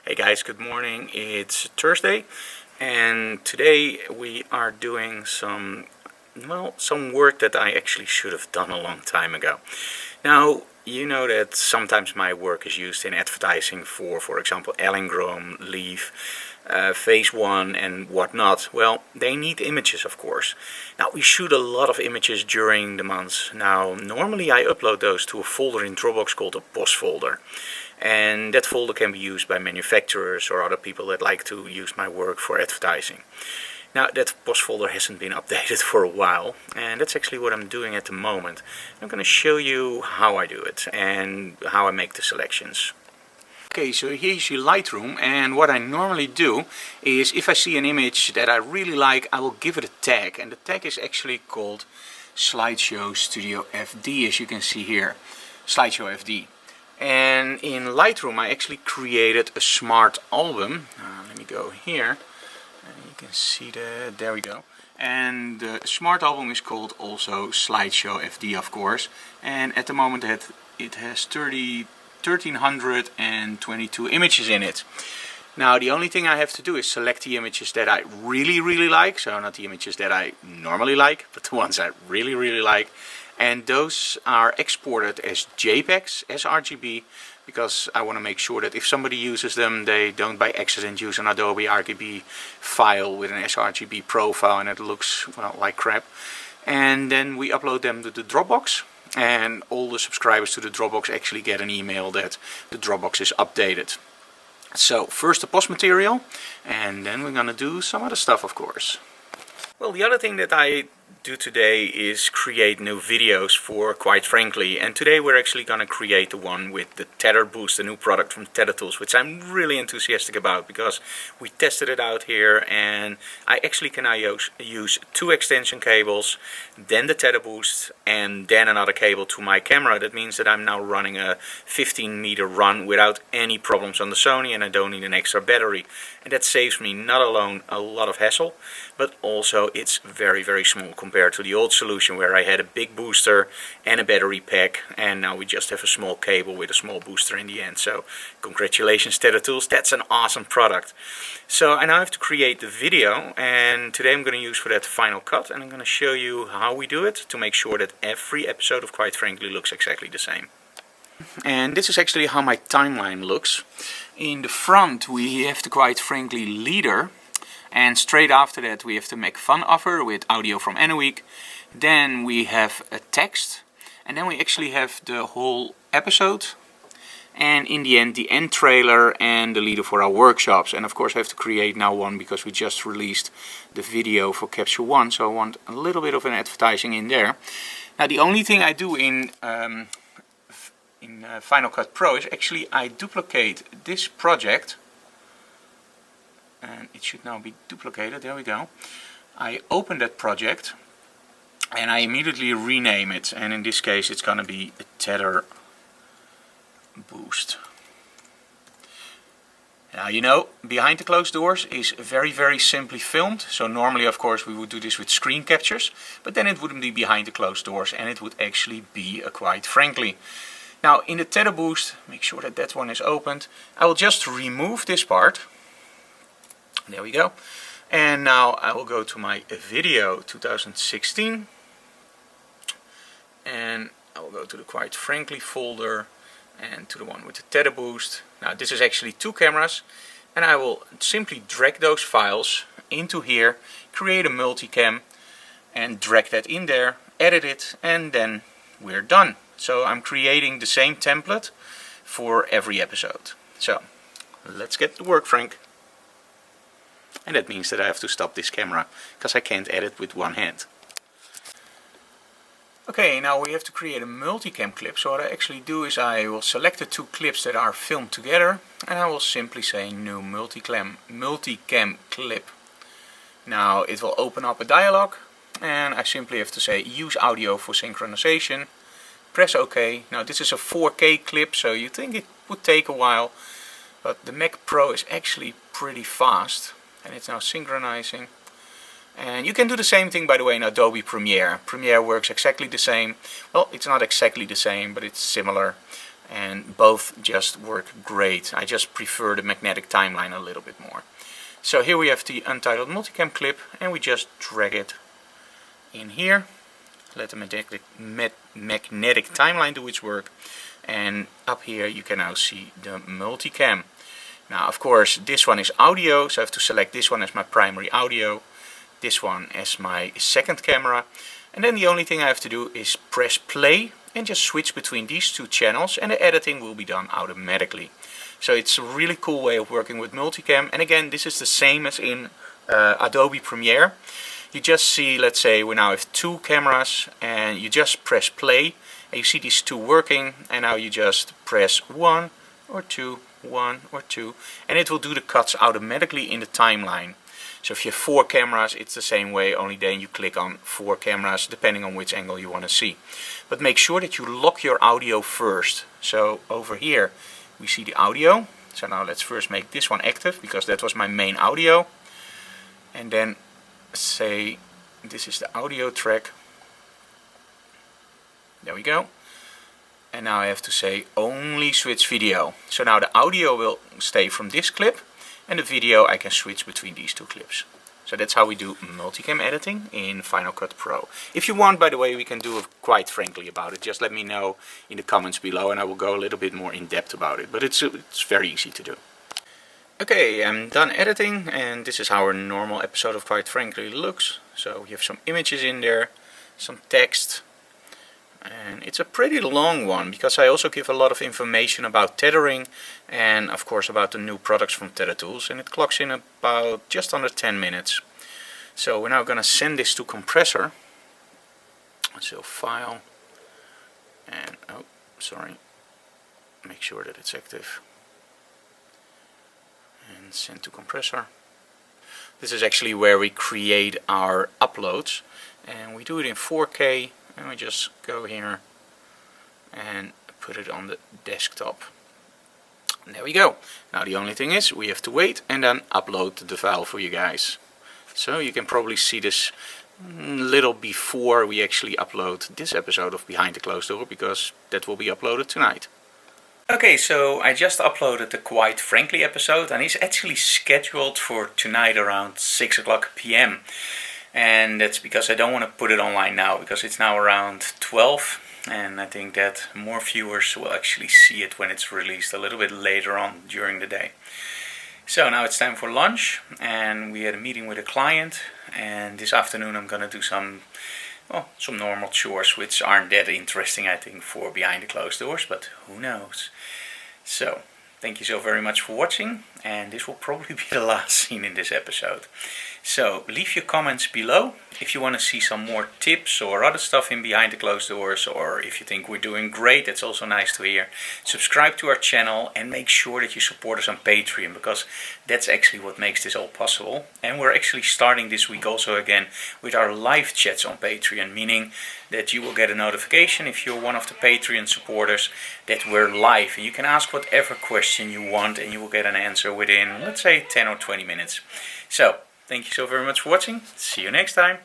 Hey guys, good morning. It's Thursday and today we are doing some work that I actually should have done a long time ago. Now, you know that sometimes my work is used in advertising for example, Allingroom, Leaf, Phase 1 and whatnot. Well, they need images, of course. Now, we shoot a lot of images during the months. Now, normally I upload those to a folder in Dropbox called a POS folder. And that folder can be used by manufacturers or other people that like to use my work for advertising. Now, that POS folder hasn't been updated for a while, and that's actually what I'm doing at the moment. I'm going to show you how I do it and how I make the selections. Okay, so here's your Lightroom, and what I normally do is if I see an image that I really like, I will give it a tag, and the tag is actually called Slideshow Studio FD, as you can see here, Slideshow FD. And in Lightroom I actually created a smart album. Let me go here, and you can see that, there we go. And the smart album is called also Slideshow FD, of course, and at the moment it has 1322 images in it. Now, the only thing I have to do is select the images that I really like, so not the images that I normally like, but the ones I really like. And those are exported as JPEGs, as RGB, because I want to make sure that if somebody uses them, they don't by accident use an Adobe RGB file with an sRGB profile and it looks, well, like crap. And then we upload them to the Dropbox, and all the subscribers to the Dropbox actually get an email that the Dropbox is updated. So first the post material, and then we're going to do some other stuff, of course. Well, the other thing that I do today is create new videos for Quite Frankly, and today we're actually going to create the one with the Tether Boost, the new product from Tether Tools, which I'm really enthusiastic about because we tested it out here and I actually can now use 2 extension cables, then the Tether Boost, and then another cable to my camera. That means that I'm now running a 15-meter run without any problems on the Sony, and I don't need an extra battery. And that saves me not alone a lot of hassle, but also it's very small compared to the old solution where I had a big booster and a battery pack, and now we just have a small cable with a small booster in the end. So congratulations, Tether Tools, that's an awesome product. So I now have to create the video, and today I'm going to use for that Final Cut, and I'm going to show you how we do it to make sure that every episode of Quite Frankly looks exactly the same. And this is actually how my timeline looks. In the front we have the Quite Frankly leader, and straight after that we have the Make Fun offer with audio from Anoweek. Then we have a text, and then we actually have the whole episode, and in the end the end trailer and the leader for our workshops. And of course I have to create now one because we just released the video for Capsule 1, so I want a little bit of an advertising in there. Now, the only thing I do in Final Cut Pro is actually I duplicate this project, and it should now be duplicated, there we go. I open that project and I immediately rename it, and in this case it's gonna be a Tether Boost. Now, you know, behind the closed doors is very simply filmed, so normally of course we would do this with screen captures, but then it wouldn't be behind the closed doors and it would actually be a Quite Frankly. Now, in the Tether Boost, make sure that that one is opened. I will just remove this part. There we go. And now I will go to my video 2016. And I will go to the Quite Frankly folder and to the one with the Tether Boost. Now, this is actually 2 cameras. And I will simply drag those files into here, create a multicam, and drag that in there, edit it, and then we're done. So I'm creating the same template for every episode. So let's get to work, Frank. And that means that I have to stop this camera because I can't edit with one hand. Okay, now we have to create a multicam clip. So what I actually do is I will select the 2 clips that are filmed together, and I will simply say new multicam clip. Now it will open up a dialog, and I simply have to say use audio for synchronization. Press OK. Now this is a 4K clip, so you think it would take a while, but the Mac Pro is actually pretty fast, and it's now synchronizing. And you can do the same thing, by the way, in Adobe Premiere. Premiere works exactly the same. Well, it's not exactly the same, but it's similar. and both just work great. I just prefer the magnetic timeline a little bit more. So here we have the untitled multicam clip, and we just drag it in here. Let the magnetic timeline do its work, and up here you can now see the multicam. Now of course this one is audio, so I have to select this one as my primary audio, this one as my second camera, and then the only thing I have to do is press play and just switch between these two channels, and the editing will be done automatically. So it's a really cool way of working with multicam, and again this is the same as in Adobe Premiere. You just see, let's say we now have two cameras, and you just press play and you see these two working, and now you just press 1 or 2, 1 or 2, and it will do the cuts automatically in the timeline. So if you have 4 cameras, it's the same way, only then you click on 4 cameras depending on which angle you want to see. But make sure that you lock your audio first. So over here we see the audio. So now let's first make this one active, because that was my main audio, and then say this is the audio track. There we go. And now I have to say only switch video. So now the audio will stay from this clip, and the video I can switch between these two clips. So that's how we do multicam editing in Final Cut Pro. If you want, by the way, we can do it quite frankly about it. Just let me know in the comments below and I will go a little bit more in depth about it. But it's very easy to do. Okay, I'm done editing, and this is how a normal episode of Quite Frankly looks. So we have some images in there, some text, and it's a pretty long one because I also give a lot of information about tethering and of course about the new products from Tether Tools, and it clocks in about just under 10 minutes. So we're now going to send this to compressor. So file, and oh sorry, make sure that it's active. And send to compressor. This is actually where we create our uploads, and we do it in 4K, and we just go here and put it on the desktop. And there we go. Now the only thing is we have to wait and then upload the file for you guys. So you can probably see this little before we actually upload this episode of Behind the Closed Door, because that will be uploaded tonight. Okay, so I just uploaded the Quite Frankly episode, and it's actually scheduled for tonight around 6 o'clock p.m. And that's because I don't want to put it online now, because it's now around 12, and I think that more viewers will actually see it when it's released a little bit later on during the day. So now it's time for lunch, and we had a meeting with a client, and this afternoon I'm going to do some normal chores which aren't that interesting, I think, for Behind the Closed Doors, but who knows. So thank you so very much for watching, and this will probably be the last scene in this episode. So leave your comments below if you want to see some more tips or other stuff in Behind the Closed Doors, or if you think we're doing great, that's also nice to hear. Subscribe to our channel and make sure that you support us on Patreon, because that's actually what makes this all possible. And we're actually starting this week also again with our live chats on Patreon, meaning that you will get a notification if you're one of the Patreon supporters that we're live, and you can ask whatever question you want and you will get an answer within, let's say, 10 or 20 minutes. So thank you so very much for watching. See you next time.